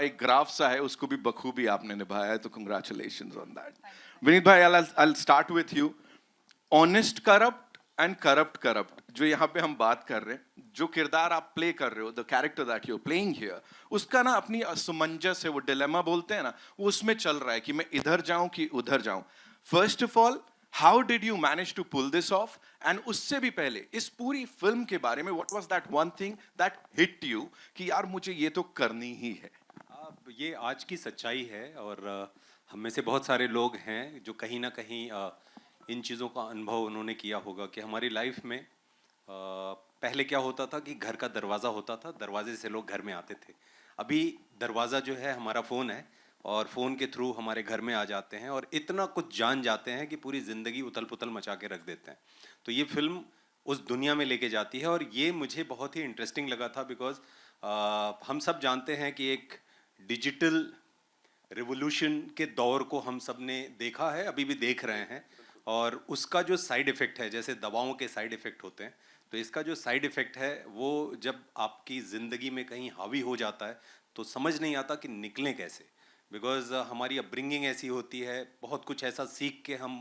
एक ग्राफ सा है उसको भी बखूबी आपने निभाया है, तो कंग्रेचुलेशंस ऑन दैट। विनीत भाई, I'll start with you. Honest corrupt and corrupt corrupt जो यहाँ पे हम बात कर रहे हैं, जो किरदार आप प्ले कर रहे हो, the character that you are playing here, उसका ना अपनी असमंजस है, वो डिलेमा बोलते हैं ना, वो उसमें चल रहा है कि मैं इधर जाऊं कि उधर जाऊं। First of all, how did you manage to pull this off? And उससे भी पहले इस पूरी फिल्म के बारे में, what was that one thing that hit you कि यार मुझे ये तो करनी ही है? ये आज की सच्चाई है और हम में से बहुत सारे लोग हैं जो कहीं ना कहीं इन चीज़ों का अनुभव उन्होंने किया होगा कि हमारी लाइफ में पहले क्या होता था कि घर का दरवाज़ा होता था, दरवाजे से लोग घर में आते थे। अभी दरवाज़ा जो है हमारा फ़ोन है और फ़ोन के थ्रू हमारे घर में आ जाते हैं और इतना कुछ जान जाते हैं कि पूरी ज़िंदगी उथल पुथल मचा के रख देते हैं। तो ये फिल्म उस दुनिया में लेके जाती है और ये मुझे बहुत ही इंटरेस्टिंग लगा था बिकॉज हम सब जानते हैं कि एक डिजिटल रिवोल्यूशन के दौर को हम सब ने देखा है, अभी भी देख रहे हैं और उसका जो साइड इफ़ेक्ट है, जैसे दवाओं के साइड इफ़ेक्ट होते हैं, तो इसका जो साइड इफ़ेक्ट है वो जब आपकी ज़िंदगी में कहीं हावी हो जाता है तो समझ नहीं आता कि निकलें कैसे। बिकॉज हमारी अपब्रिंगिंग ऐसी होती है, बहुत कुछ ऐसा सीख के हम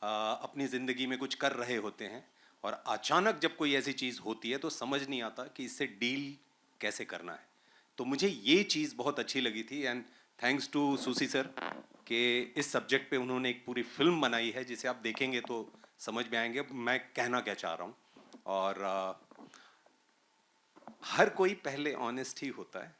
अपनी ज़िंदगी में कुछ कर रहे होते हैं और अचानक जब कोई ऐसी चीज़ होती है तो समझ नहीं आता कि इससे डील कैसे करना है। तो मुझे ये चीज़ बहुत अच्छी लगी थी एंड थैंक्स टू सुसी सर कि इस सब्जेक्ट पे उन्होंने एक पूरी फिल्म बनाई है जिसे आप देखेंगे तो समझ में आएंगे मैं कहना क्या चाह रहा हूँ। और हर कोई पहले ऑनेस्ट ही होता है,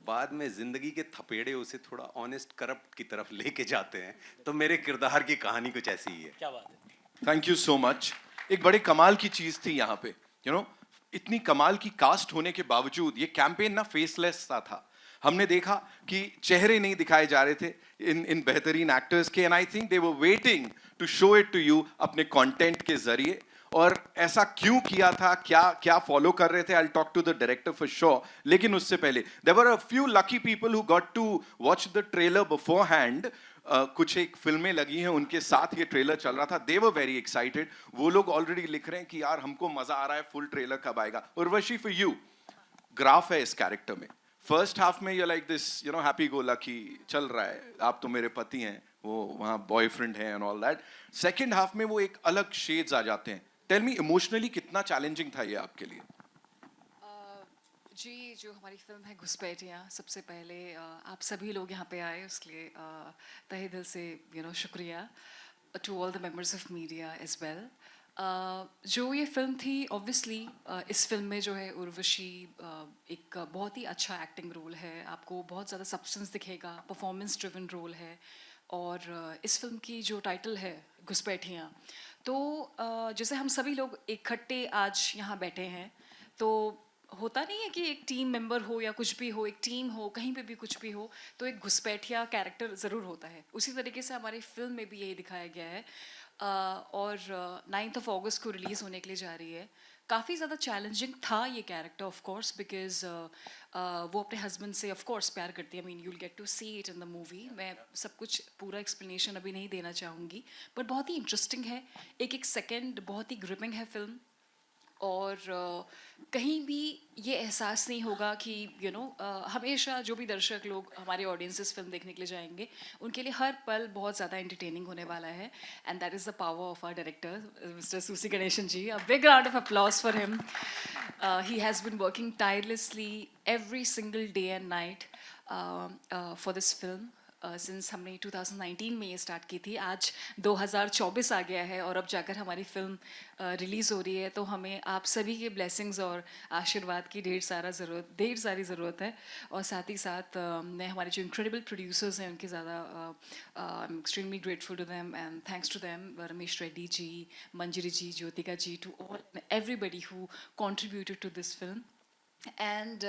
बाद में जिंदगी के थपेड़े उसे थोड़ा ऑनेस्ट करप्ट की तरफ लेके जाते हैं। तो मेरे किरदार की कहानी कुछ ऐसी ही है। क्या बात है। Thank you so much. एक बड़े कमाल की चीज थी यहाँ पे, यू नो, इतनी कमाल की कास्ट होने के बावजूद ये कैंपेन ना फेसलेस सा था। हमने देखा कि चेहरे नहीं दिखाए जा रहे थे इन इन बेहतरीन एक्टर्स के, and I think they were waiting to show it to you अपने कंटेंट के जरिए। और ऐसा क्यों किया था, क्या क्या फॉलो कर रहे थे, I will talk to the director for sure. लेकिन उससे पहले there were a few lucky people who got to watch the trailer beforehand. कुछ एक फिल्में लगी हैं उनके साथ ये ट्रेलर चल रहा था, दे वर वेरी एक्साइटेड। वो लोग ऑलरेडी लिख रहे हैं कि यार हमको मजा आ रहा है, फुल ट्रेलर कब आएगा। उर्वशी, फॉर यू, ग्राफ है इस कैरेक्टर में। फर्स्ट हाफ में you like this, you know, happy go lucky चल रहा है, आप तो मेरे पति हैं, वो वहाँ बॉयफ्रेंड है and all that. Second half में वो एक अलग शेड्स आ जाते हैं। टेल मी, इमोशनली कितना चैलेंजिंग था ये आपके लिए? जी, जो हमारी फिल्म है घुसपैठियाँ, सबसे पहले आप सभी लोग यहाँ पे आए उसके लिए तहे दिल से शुक्रिया। To all the members of media as well. जो ये फिल्म थी, ऑब्वियसली इस फिल्म में जो है उर्वशी एक बहुत ही अच्छा एक्टिंग रोल है, आपको बहुत ज़्यादा सब्सटेंस दिखेगा, परफॉर्मेंस ड्रिवन रोल है। और इस फिल्म की जो टाइटल है घुसपैठियाँ, तो जैसे हम सभी लोग इकट्ठे आज यहाँ बैठे हैं, तो होता नहीं है कि एक टीम मेंबर हो या कुछ भी हो, एक टीम हो, कहीं पे भी कुछ भी हो, तो एक घुसपैठिया कैरेक्टर ज़रूर होता है। उसी तरीके से हमारी फिल्म में भी यही दिखाया गया है। और 9th ऑफ अगस्त को रिलीज़ होने के लिए जा रही है। काफ़ी ज़्यादा चैलेंजिंग था ये कैरेक्टर, ऑफ कोर्स, बिकॉज वो अपने हस्बैंड से ऑफ कोर्स प्यार करती है। I mean you will get to see it in the movie. मैं सब कुछ पूरा एक्सप्लेनेशन अभी नहीं देना चाहूँगी, बट बहुत ही इंटरेस्टिंग है। एक एक सेकेंड बहुत ही ग्रिपिंग है फिल्म। और कहीं भी ये एहसास नहीं होगा कि हमेशा जो भी दर्शक लोग, हमारे ऑडियंसेस फिल्म देखने के लिए जाएंगे, उनके लिए हर पल बहुत ज़्यादा एंटरटेनिंग होने वाला है। And that is the power of our director mister Susi Ganesan ji. A big round of applause for him. He has been working tirelessly every single day and night for this film. Since हमने 2019 में ये start की थी, आज 2024 आ गया है और अब जाकर हमारी फिल्म रिलीज़ हो रही है। तो हमें आप सभी के ब्लेसिंग्स और आशीर्वाद की ढेर सारी ज़रूरत है। और साथ ही साथ मैं हमारे जो इंक्रेडिबल प्रोड्यूसर्स हैं उनके ज़्यादा I am extremely grateful to them and thanks to them, Ramesh Reddy ji, Manjari ji, Jyothika ji, to all everybody who contributed to this film. And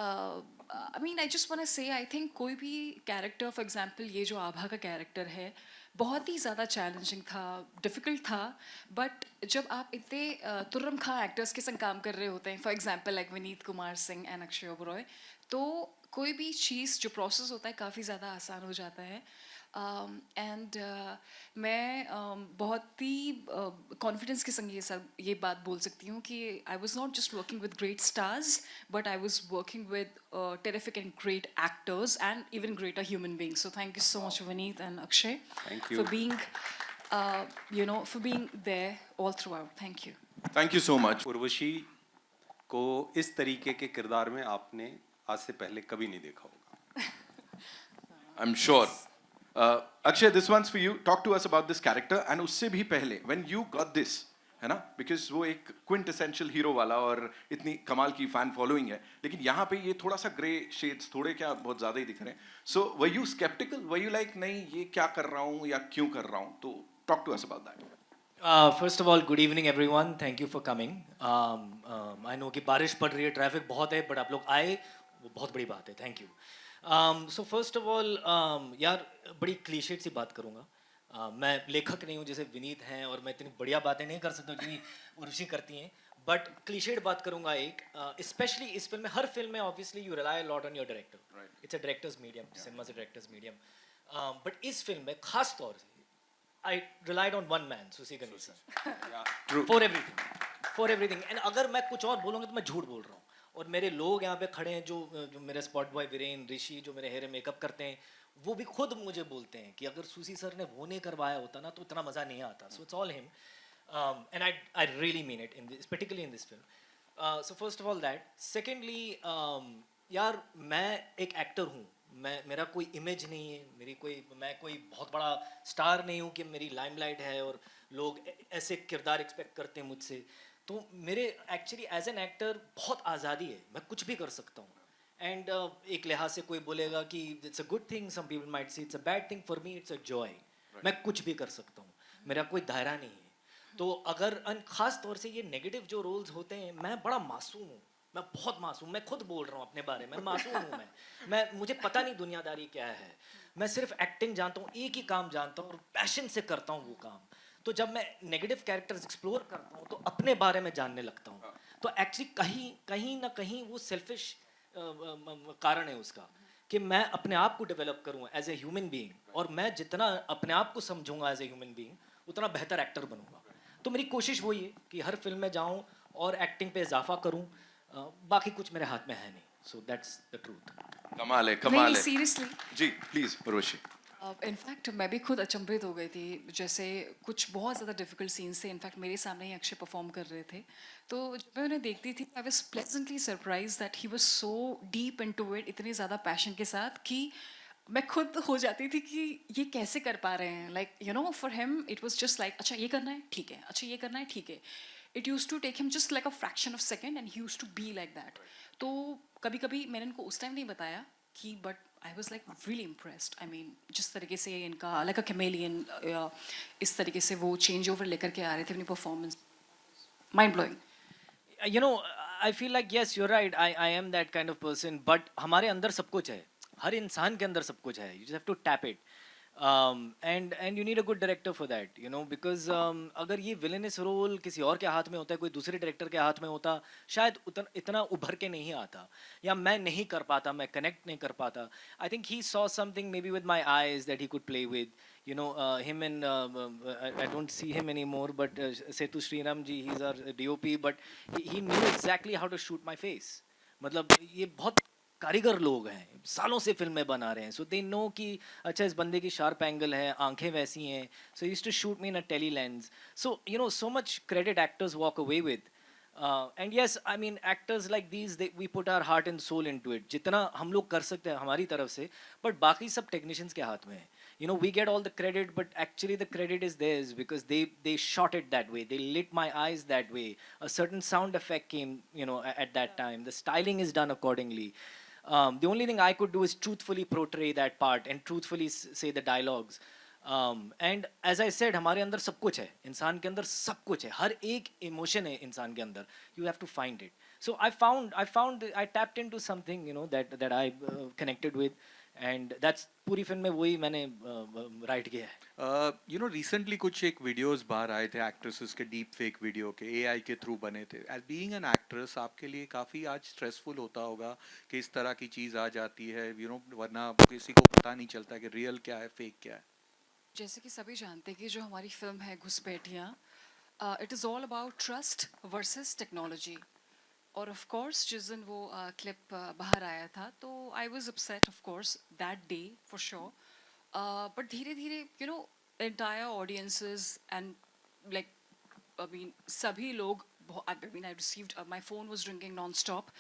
I mean I just want to say, I think कोई भी कैरेक्टर, फॉर एग्जांपल ये जो आभा का character है, बहुत ही ज़्यादा challenging था, difficult था। बट जब आप इतने तुर्रम खां एक्टर्स के संग काम कर रहे होते हैं, for example like Vineet Kumar Singh and Akshay Oberoi, तो कोई भी चीज़ जो प्रोसेस होता है काफ़ी ज़्यादा आसान हो जाता है। एंड मैं बहुत ही कॉन्फिडेंस के संग ये बात बोल सकती हूँ कि I was not just working with great stars but I was working with terrific and great actors and even greater human being so thank you so much Vineet and Akshay Thank you. For being for being there all throughout. Thank you. Thank you so much. Urvashi को इस तरीके के किरदार में आपने आज से पहले कभी नहीं देखा होगा। I am sure. Akshay, this once for you. Talk to us about this character and उससे भी पहले व्हेन यू गॉट दिस, है ना, बिकॉज वो एक क्विंट एसेंशियल हीरो वाला और इतनी कमाल की फैन फॉलोइंग है, लेकिन यहाँ पे ये थोड़ा सा ग्रे शेड्स थोड़े क्या बहुत ज्यादा ही दिख रहे हैं। So were you sceptical, were you like नहीं ये क्या कर रहा हूँ या क्यों कर रहा हूँ? तो talk to us about that. First of all good evening everyone, thank you for coming. I know कि बारिश पड़ रही है, ट्रैफिक बहुत है, बट आप लोग आए वो बहुत बड़ी बात है, thank you. So first of all यार बड़ी क्लीशेड सी बात करूँगा। मैं लेखक नहीं हूँ जैसे विनीत हैं और मैं इतनी बढ़िया बातें नहीं कर सकता जितनी उर्वशी करती हैं, बट क्लीशेड बात करूँगा एक, स्पेशली इस फिल्म में, हर फिल्म में obviously you rely lot on your director, it's a directors medium, cinema से डायरेक्टर्स मीडियम, बट इस फिल्म में खास तौर से I relied on one man, Susi Ganesh sir, for everything. And अगर मैं कुछ और बोलूँगा तो मैं झूठ बोल रहा हूँ। और मेरे लोग यहाँ पे खड़े हैं जो मेरे स्पॉट बॉय वीरेन, ऋषि जो मेरे हेयर मेकअप करते हैं, वो भी खुद मुझे बोलते हैं कि अगर सुसी सर ने वो नहीं करवाया होता ना तो इतना मज़ा नहीं आता। So it's all him, and I really mean it in this, particularly in this film. So first of all that. Secondly, यार मैं एक एक्टर हूँ, मेरा कोई इमेज नहीं है, मैं कोई बहुत बड़ा स्टार नहीं हूँ कि मेरी लाइमलाइट है और लोग ऐसे किरदार एक्सपेक्ट करते हैं मुझसे। तो मेरे एक्चुअली एज एन एक्टर बहुत आज़ादी है, मैं कुछ भी कर सकता हूँ। एंड एक लिहाज से कोई बोलेगा कि it's a good thing, some people might say it's a bad thing, for me it's a joy. मैं कुछ भी कर सकता हूँ, मेरा कोई दायरा नहीं है। तो अगर ख़ास तौर से ये नेगेटिव जो रोल्स होते हैं, मैं बड़ा मासूम हूँ, मैं बहुत मासूम, मैं खुद बोल रहा हूँ अपने बारे में, मासूम हूँ मैं मुझे पता नहीं दुनियादारी क्या है, मैं सिर्फ एक्टिंग जानता हूँ, एक ही काम जानता हूँ और पैशन से करता हूँ वो काम। तो जब मैं नेगेटिव कैरेक्टर्स एक्सप्लोर करता हूँ तो अपने बारे में जानने लगता हूँ। तो एक्चुअली कहीं ना कहीं वो सेल्फिश कारण है उसका कि मैं अपने आप को डेवलप करूँ एज ए ह्यूमन बीइंग, और मैं जितना अपने आप को समझूंगा एज ए ह्यूमन बीइंग उतना बेहतर एक्टर बनूंगा। तो मेरी कोशिश वही है कि हर फिल्म में जाऊँ और एक्टिंग पे इजाफा करूँ, बाकी कुछ मेरे हाथ में है नहीं। So that's the truth. कमाल है, नहीं, कमाल है। Seriously ji please Urvashi. In fact मैं भी खुद अचंभित हो गई थी, जैसे कुछ बहुत ज़्यादा डिफिकल्ट सीन्स थे, इनफैक्ट मेरे सामने ही अक्षय परफॉर्म कर रहे थे, तो जब मैं उन्हें देखती थी I was pleasantly surprise that he was so deep into it, इतने ज़्यादा पैशन के साथ कि मैं खुद हो जाती थी कि ये कैसे कर पा रहे हैं। Like you know for him it was just like अच्छा ये करना है ठीक है, अच्छा ये करना है ठीक है। It use to take him just like a fraction of second and he use to be like that. तो कभी कभी मैंने उनको उस टाइम नहीं बताया कि but I was like really impressed. I mean जिस तरीके से इनका लाइक अ कैमेलियन इस तरीके से वो चेंज ओवर लेकर के आ रहे थे अपनी performance, mind blowing. You know, I feel like yes, you're right. I am that kind of person. But हमारे अंदर सब कुछ है, हर इंसान के अंदर सब कुछ है. You just have to tap it. And you need a good director for that, you know, because अगर ये villainous role किसी और के हाथ में होता है, कोई दूसरे director के हाथ में होता, शायद इतना उभर के नहीं आता, या मैं नहीं कर पाता, मैं connect नहीं कर पाता. I think he saw something maybe with my eyes that he could play with. You know, him and I don't see him anymore, but Setu Sriram ji, he's our DOP, but he knew exactly how to shoot my face. मतलब ये बहुत कारीगर लोग हैं, सालों से फिल्में बना रहे हैं, सो दे नो कि अच्छा इस बंदे की शार्प एंगल है, आंखें वैसी हैं, so used to shoot me in a tele lens. So you know so much credit actors walk away with. And yes, I mean actors like these we put our heart and soul into it, जितना हम लोग कर सकते हैं हमारी तरफ से, but बाकी सब टेक्नीशियंस के हाथ में है. You know, we get all the credit, but actually the credit is theirs because they shot it that way. They lit my eyes that way. A certain sound effect came, you know, at that time. The styling is done accordingly. The only thing I could do is truthfully portray that part and truthfully say the dialogues. And as I said, हमारे अंदर सब कुछ है, इंसान के अंदर सब कुछ है, हर एक emotion है इंसान के अंदर. You have to find it. So I tapped into something, you know, that I connected with. And that's पूरी फिल्म में वही मैंने राइट किया है. यू नो रिसेंटली कुछ एक वीडियोस बाहर आए थे एक्ट्रेसेस के डीप फेक वीडियो के एआई के थ्रू बने थे. एज बीइंग एन एक्ट्रेस आपके लिए काफ़ी आज स्ट्रेसफुल होता होगा कि इस तरह की चीज़ आ जाती है, यू नो, वरना किसी को पता नहीं चलता कि रियल क्या है फेक क्या है. जैसे कि सभी जानते हैं कि जो हमारी फिल्म है Ghuspaithiyan, it is all about trust versus technology. और ऑफ कोर्स जिस दिन वो क्लिप बाहर आया था तो I was upset of course that day for sure. But धीरे धीरे you know entire audiences and like I mean सभी लोग I mean I received my phone was ringing non stop.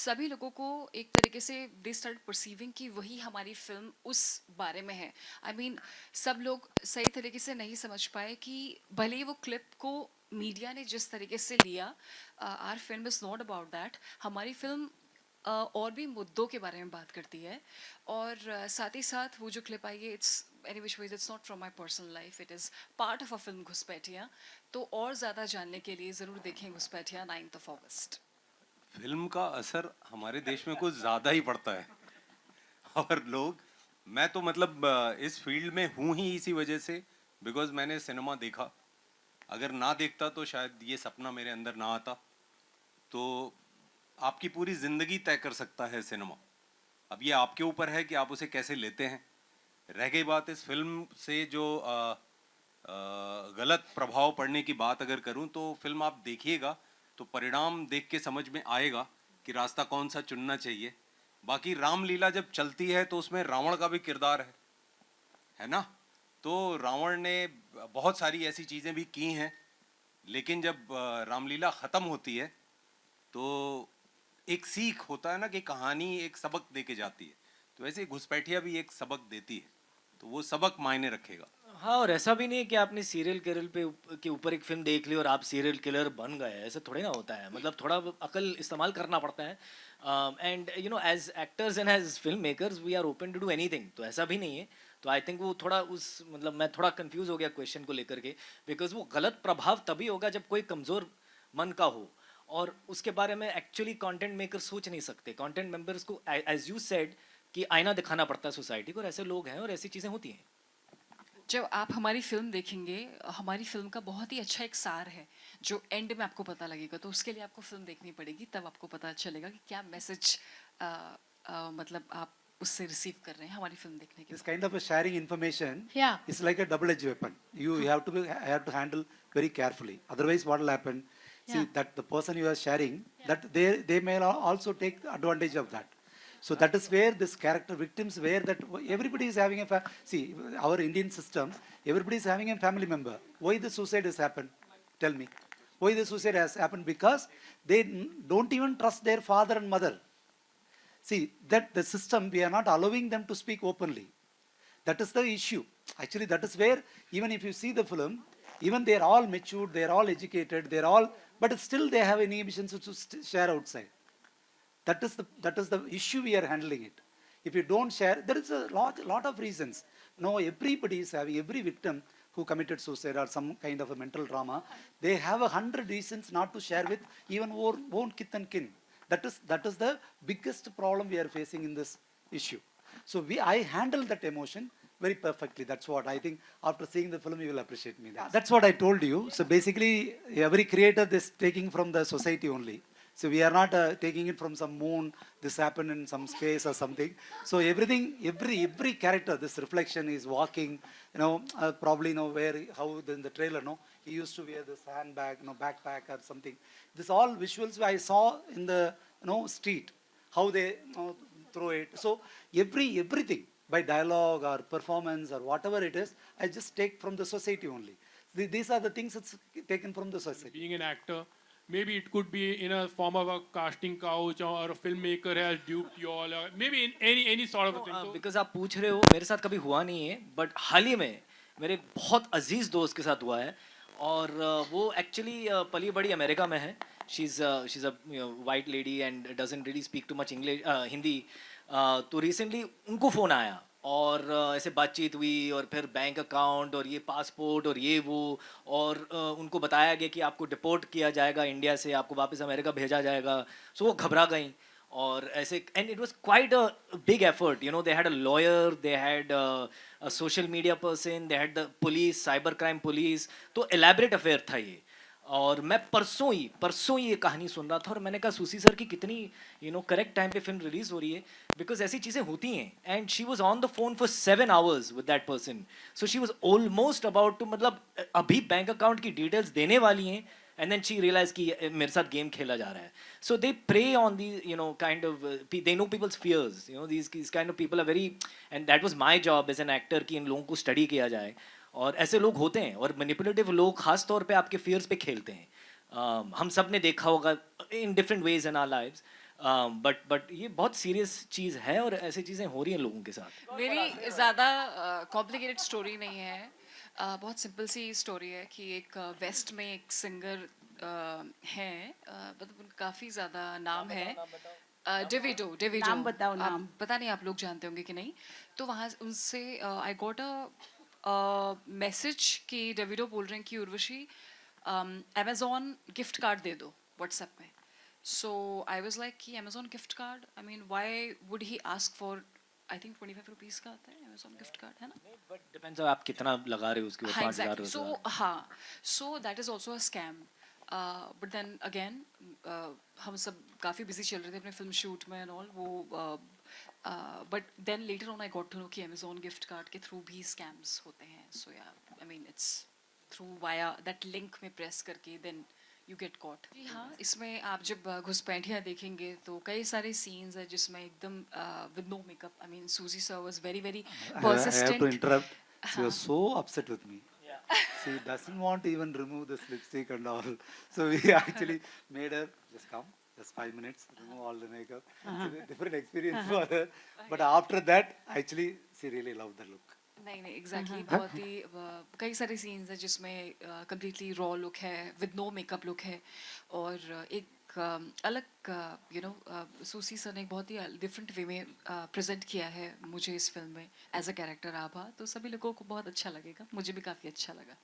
सभी लोगों को एक तरीके से दे स्टार्ट परसीविंग कि वही हमारी फिल्म उस बारे में है. आई मीन सब लोग सही तरीके से नहीं समझ पाए कि भले ही वो क्लिप को मीडिया ने जिस तरीके से लिया, our film is not about that. हमारी फिल्म और भी मुद्दों के बारे में बात करती है. और साथ ही साथ वो जो क्लिप आई है, it's any which ways it's not from my personal life, it is part of a film Ghuspaithiyan. तो और ज़्यादा जानने के लिए ज़रूर देखें घुसपैठियाँ 9 अगस्त. फिल्म का असर हमारे देश में कुछ ज़्यादा ही पड़ता है और लोग, मैं तो मतलब इस फील्ड में हूँ ही इसी वजह से, बिकॉज मैंने सिनेमा देखा. अगर ना देखता तो शायद ये सपना मेरे अंदर ना आता. तो आपकी पूरी ज़िंदगी तय कर सकता है सिनेमा. अब ये आपके ऊपर है कि आप उसे कैसे लेते हैं. रह गई बात इस फिल्म से जो गलत प्रभाव पड़ने की बात अगर करूं, तो फिल्म आप देखिएगा तो परिणाम देख के समझ में आएगा कि रास्ता कौन सा चुनना चाहिए. बाकी रामलीला जब चलती है तो उसमें रावण का भी किरदार है ना. तो रावण ने बहुत सारी ऐसी चीज़ें भी की हैं, लेकिन जब रामलीला ख़त्म होती है तो एक सीख होता है ना कि कहानी एक सबक दे के जाती है. तो वैसे घुसपैठिया भी एक सबक देती है, तो वो सबक मायने रखेगा. हाँ, और ऐसा भी नहीं है कि आपने सीरियल किलर के ऊपर एक फिल्म देख ली और आप सीरियल किलर बन गए. ऐसा थोड़ी ना होता है. मतलब थोड़ा अकल इस्तेमाल करना पड़ता है. And you know as actors and as film makers we are open to do anything. तो ऐसा भी नहीं है. तो आई थिंक वो थोड़ा उस मतलब मैं थोड़ा कंफ्यूज हो गया क्वेश्चन को लेकर के, बिकॉज वो गलत प्रभाव तभी होगा जब कोई कमज़ोर मन का हो, और उसके बारे में एक्चुअली कंटेंट मेकर सोच नहीं सकते. कंटेंट मेंबर्स को एज यू सेड कि आईना दिखाना पड़ता है सोसाइटी को, और ऐसे लोग हैं और ऐसी चीज़ें होती हैं. जब आप हमारी फिल्म देखेंगे, हमारी फिल्म का बहुत ही अच्छा एक सार है जो एंड में आपको पता लगेगा. तो उसके लिए आपको फिल्म देखनी पड़ेगी, तब आपको पता चलेगा कि क्या मैसेज मतलब आप उससे रिसीव कर रहे हैं हमारी फिल्म देखने के This बाद. kind of a sharing information Yeah. is like a double-edged weapon. You have to handle very carefully. Otherwise, what will happen? See Yeah. that the person you are sharing, that they may also take advantage of that. So that is where this character victims, where that everybody is having see our Indian system, everybody is having a family member. Why the suicide has happened? Tell me. Why the suicide has happened? Because they don't even trust their father and mother. See, that the system, we are not allowing them to speak openly. That is the issue. Actually, that is where, even if you see the film, even they are all matured, they are all educated, they are all, but still they have inhibitions to share outside. That is the issue we are handling it. If you don't share, there is a lot of reasons. No, everybody is having, every victim who committed suicide or some kind of a mental trauma, they have 100 reasons not to share with even own kith and kin. That is the biggest problem we are facing in this issue. So I handle that emotion very perfectly. That's what I think. After seeing the film, you will appreciate me. That's what I told you. So basically, every creator is taking from the society only. So we are not taking it from some moon. This happened in some space or something. So everything, every character, this reflection is walking. You know, probably how in the trailer, he used to wear this handbag, backpack or something. This all visuals I saw in the street, how they throw it. So everything by dialogue or performance or whatever it is, I just take from the society only. These are the things that's taken from the society. Being an actor, maybe it could be in a form of a casting couch or a filmmaker has duped you all, or maybe in any sort of a thing. So, because आप पूछ रहे हो, मेरे साथ कभी हुआ नहीं है, बट हाल ही में मेरे बहुत अजीज दोस्त के साथ हुआ है. और वो एक्चुअली पली बड़ी अमेरिका में है. She is a white lady and doesn't really speak too much English Hindi. तो रिसेंटली उनको फ़ोन आया और ऐसे बातचीत हुई, और फिर बैंक अकाउंट और ये पासपोर्ट और ये वो, और उनको बताया गया कि आपको डिपोर्ट किया जाएगा इंडिया से, आपको वापस अमेरिका भेजा जाएगा. सो वो घबरा गई और ऐसे and it was quite a big effort, you know, they had a lawyer, they had a social media person, they had the police, cyber crime police, तो एलैबोरेट अफेयर था ये। और मैं परसों ही ये कहानी सुन रहा था और मैंने कहा सुसी सर की कितनी करेक्ट टाइम पे फिल्म रिलीज हो रही है, बिकॉज ऐसी चीज़ें होती हैं। And she was on the phone for 7 hours with that person, so she was almost about to, मतलब अभी बैंक अकाउंट की डिटेल्स देने वाली हैं, एंड देन शी रियलाइज कि मेरे साथ गेम खेला जा रहा है। So they pray on the kind of, they know peoples fears, these kind of people are very, and that was my job as an actor कि इन लोगों को स्टडी किया जाए। और ऐसे लोग होते हैं, और मैनिपुलेटिव लोग खास तौर पे आपके फियर्स पे खेलते हैं। हम सब ने देखा होगा in different ways in our lives, but ये बहुत सीरियस चीज़ है और ऐसी चीज़ें हो रही हैं लोगों के साथ। मेरी ज़्यादा कॉम्प्लिकेटेड स्टोरी नहीं है, बहुत सिंपल सी स्टोरी है कि एक वेस्ट में एक सिंगर हैं, मतलब उनका काफ़ी ज़्यादा नाम है, डेविडो। नाम बताओ, आप- नाम। पता नहीं आप लोग जानते होंगे कि नहीं। तो वहाँ उनसे आई गॉट अ मैसेज कि डेविडो बोल रहे हैं कि उर्वशी अमेजोन गिफ्ट कार्ड दे दो व्हाट्सएप में। सो आई वॉज लाइक कि Amazon gift card, I mean why would he ask for, I think 25 rupees का आता है अमेजोन गिफ्ट कार्ड, है ना? बट डिपेंड्स आप कितना लगा रहे हो उसके ऊपर, हाँ 5,000 एग्जैक्टली। सो हाँ, so that is also a scam. But then again हम सब काफ़ी बिजी चल रहे थे अपने फिल्म शूट में एंड ऑल वो, but then later on I got to know कि अमेजोन गिफ्ट कार्ड के थ्रू भी स्कैम्स होते हैं। So yeah I mean it's through via that link में प्रेस करके देन यू गेट कॉट। जी हाँ, इसमें आप जब घुसपैठियाँ देखेंगे तो कई सारे सीन्स है जिसमें एकदम with no makeup, I mean Suji sir was very very I have to persistent। interrupt. She was so upset with me. She doesn't want to even remove this lipstick and all. So we actually made her just come, just 5 minutes, remove all the makeup. It's a different experience for her. But after that, actually, she really loved the look. नहीं नहीं exactly बहुत ही कई सारे scenes हैं जिसमें completely raw look है, with no makeup look है, और एक अलग सूसी सर ने एक बहुत ही डिफरेंट वे में प्रेजेंट किया है मुझे इस फिल्म में एज अ कैरेक्टर आभा। तो सभी लोगों को बहुत अच्छा लगेगा, मुझे भी काफ़ी अच्छा लगा।